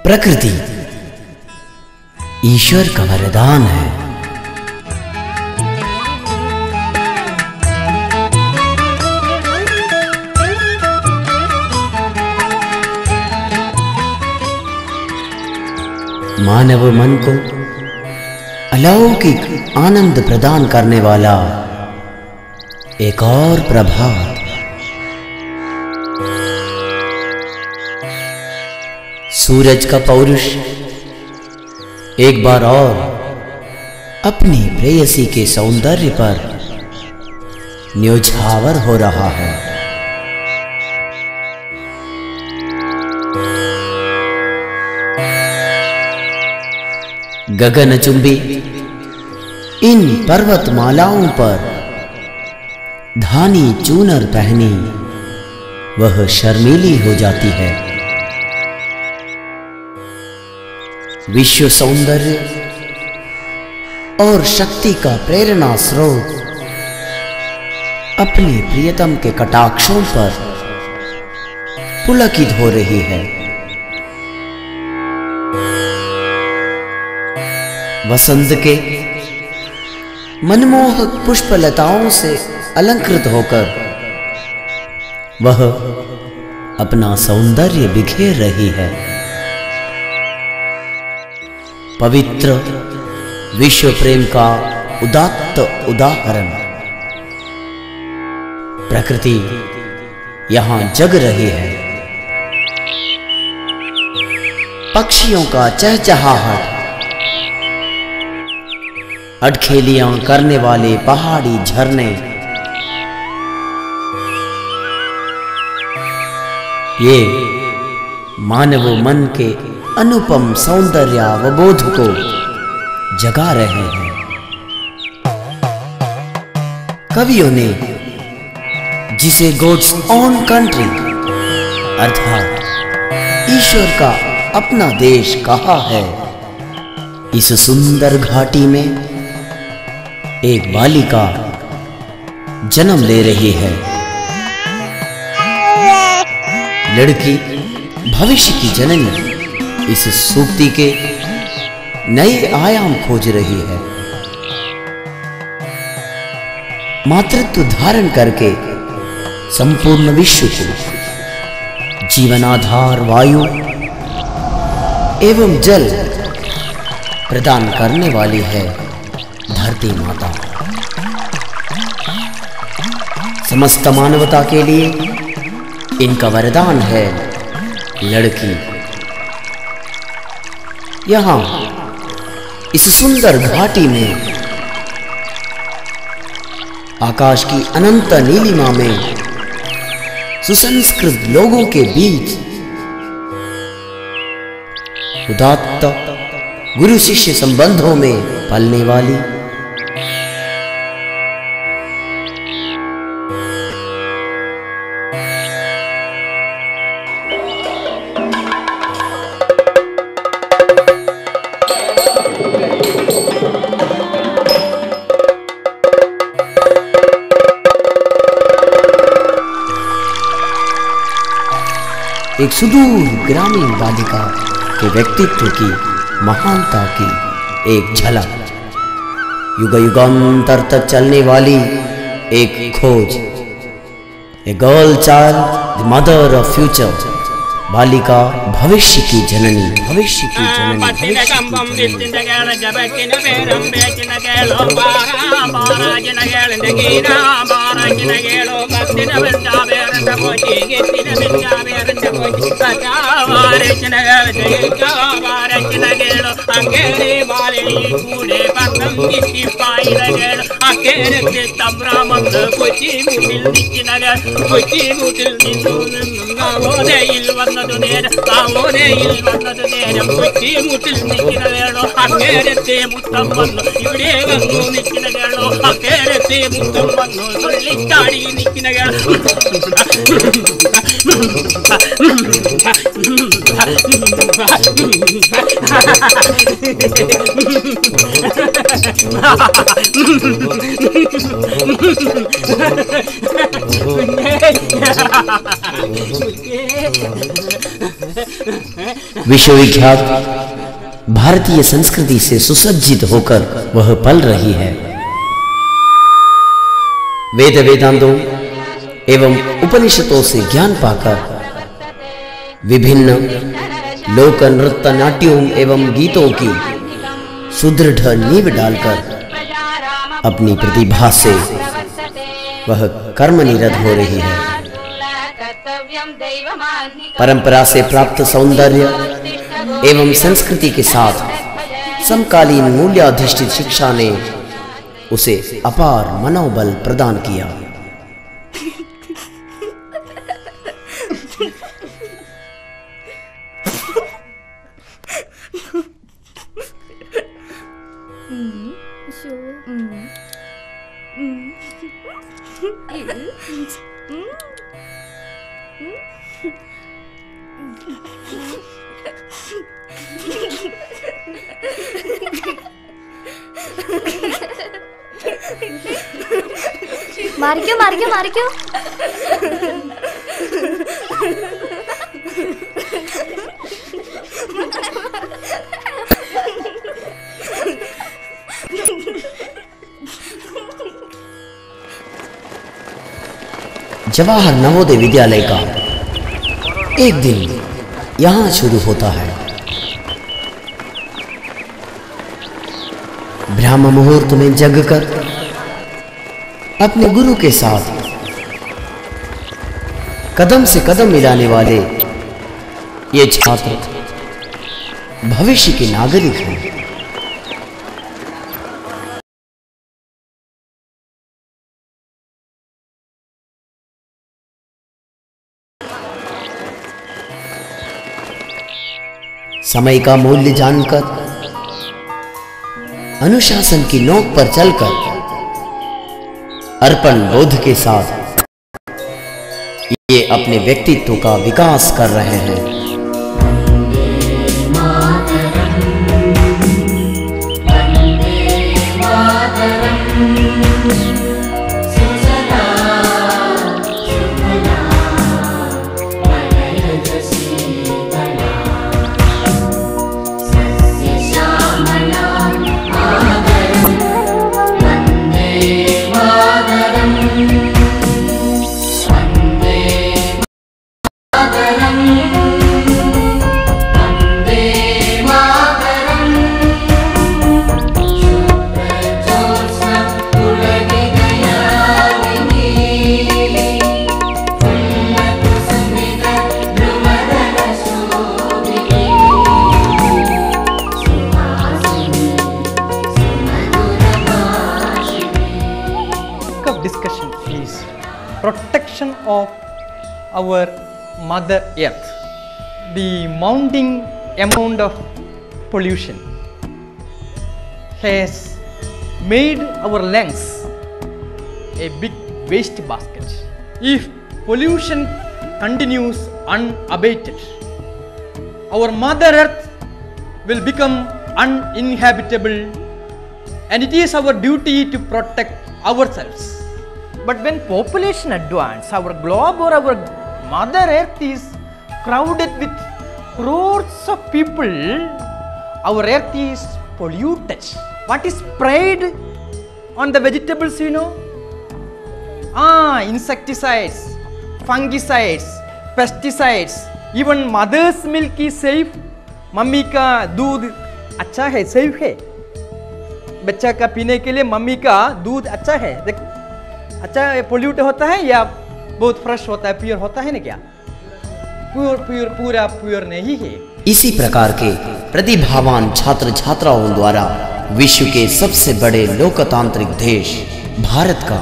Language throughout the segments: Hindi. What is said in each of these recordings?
प्रकृति ईश्वर का वरदान है। मानव मन को अलौकिक आनंद प्रदान करने वाला एक और प्रभात। सूरज का पौरुष एक बार और अपनी प्रेयसी के सौंदर्य पर न्योछावर हो रहा है। गगनचुंबी इन पर्वतमालाओं पर धानी चूनर पहनी वह शर्मीली हो जाती है। विश्व सौंदर्य और शक्ति का प्रेरणा स्रोत अपने प्रियतम के कटाक्षों पर पुलकित हो रही है। वसंत के मनमोहक पुष्पलताओं से अलंकृत होकर वह अपना सौंदर्य बिखेर रही है। पवित्र विश्व प्रेम का उदात्त उदाहरण प्रकृति यहां जग रही है। पक्षियों का चहचहाहट, अटखेलियां करने वाले पहाड़ी झरने, ये मानव मन के अनुपम सौंदर्यावबोध को जगा रहे हैं। कवियों ने जिसे गॉड्स ओन कंट्री अर्थात ईश्वर का अपना देश कहा है, इस सुंदर घाटी में एक बालिका जन्म ले रही है। लड़की भविष्य की जननी इस सूक्ति के नए आयाम खोज रही है। मातृत्व धारण करके संपूर्ण विश्व को जीवनाधार वायु एवं जल प्रदान करने वाली है धरती माता। समस्त मानवता के लिए इनका वरदान है लड़की। यहां इस सुंदर घाटी में आकाश की अनंत नीलिमा में सुसंस्कृत लोगों के बीच उदात्त गुरु शिष्य संबंधों में पलने वाली एक सुदूर ग्रामीण बालिका के व्यक्तित्व की महानता की एक झलक, युग युगांतर तक चलने वाली एक खोज। A girl child the mother of future, बालिका भविष्य की जननी, भविष्य की जननी। विश्वविख्यात भारतीय संस्कृति से सुसज्जित होकर वह पल रही है। वेद वेदांतों एवं उपनिषदों से ज्ञान पाकर विभिन्न लोक नृत्य नाट्यों एवं गीतों की सुदृढ़ नींव डालकर अपनी प्रतिभा से वह कर्मनिरत हो रही है। परंपरा से प्राप्त सौंदर्य एवं संस्कृति के साथ समकालीन मूल्याधिष्ठित शिक्षा ने उसे अपार मनोबल प्रदान किया। मार क्यों जवाहर नवोदय विद्यालय का एक दिन यहां शुरू होता है। ब्रह्म मुहूर्त में जगकर अपने गुरु के साथ कदम से कदम मिलाने वाले ये छात्र भविष्य के नागरिक हैं। समय का मूल्य जानकर अनुशासन की नोक पर चलकर अर्पण बोध के साथ ये अपने व्यक्तित्व का विकास कर रहे हैं। Discussion is protection of our Mother Earth. The mounting amount of pollution has made our lungs a big waste basket. If pollution continues unabated, our Mother Earth will become uninhabitable, and it is our duty to protect ourselves. But when population advance, our globe or our Mother Earth is crowded with crores of people, our earth is polluted. What is sprayed on the vegetables, you know? Insecticides, fungicides, pesticides. Even mother's milk is safe. Mummy का दूध अच्छा है, safe है. बच्चा का पीने के लिए मम्मी का दूध अच्छा है। अच्छा पोल्यूट होता है या बहुत फ्रेश होता है, प्योर होता है ना? क्या पूरा प्योर नहीं है। इसी प्रकार के प्रतिभावान छात्र छात्राओं द्वारा विश्व के सबसे बड़े लोकतांत्रिक देश भारत का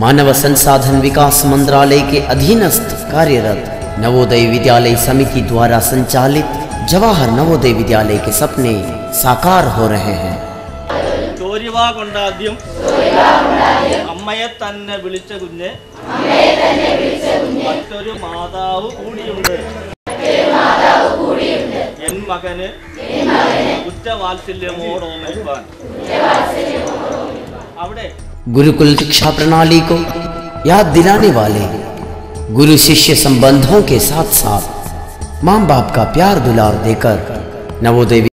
मानव संसाधन विकास मंत्रालय के अधीनस्थ कार्यरत नवोदय विद्यालय समिति द्वारा संचालित जवाहर नवोदय विद्यालय के सपने साकार हो रहे हैं। അമ്മയെ തന്നെ വിളിച്ച കുഞ്ഞ് മറ്റൊരു മാതാവ് കൂടിയുണ്ട്. എൻ മകന് ഉറ്റവാത്സല്യമോടോമേൽപ്പാൻ. അവിടെ गुरुकुल शिक्षा प्रणाली को याद दिलाने वाले गुरु शिष्य संबंधों के साथ साथ माँ बाप का प्यार दुलार देकर नवोदेवी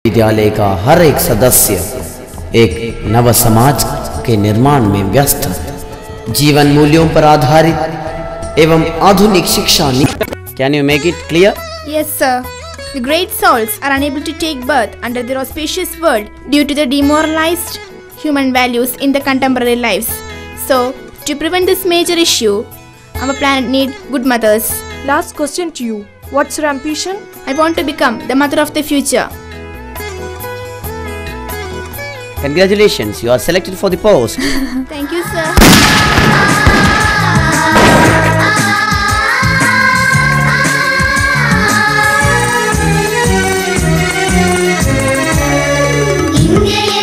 विद्यालय का हर एक सदस्य एक नव समाज के निर्माण में व्यस्त है। जीवन मूल्यों पर आधारित एवं आधुनिक शिक्षा। Can you make it clear? Yes, sir. The great souls are unable to take birth under their auspicious world due to the demoralized human values in the contemporary lives. So, to prevent this major issue, our planet needs good mothers. Last question to you. What's your ambition? I want to become the mother of the future. Congratulations, you are selected for the post. Thank you, sir.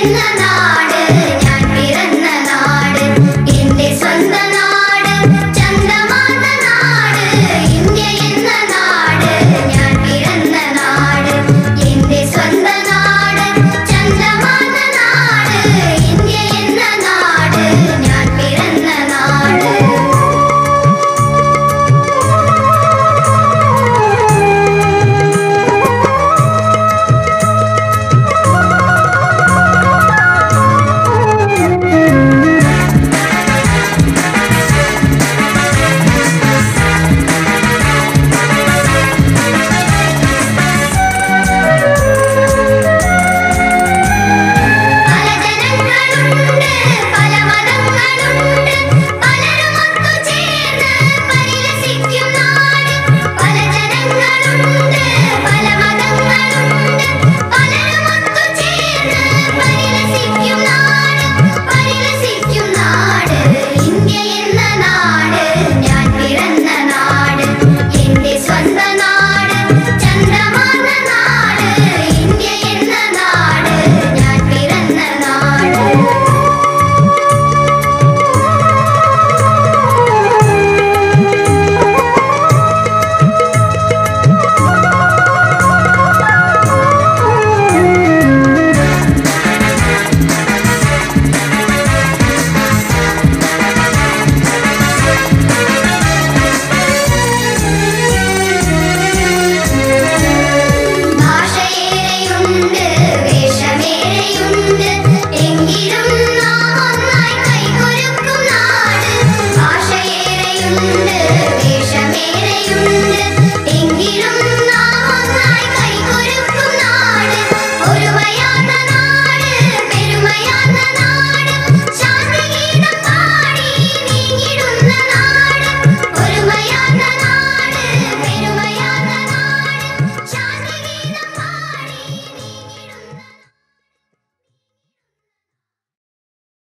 India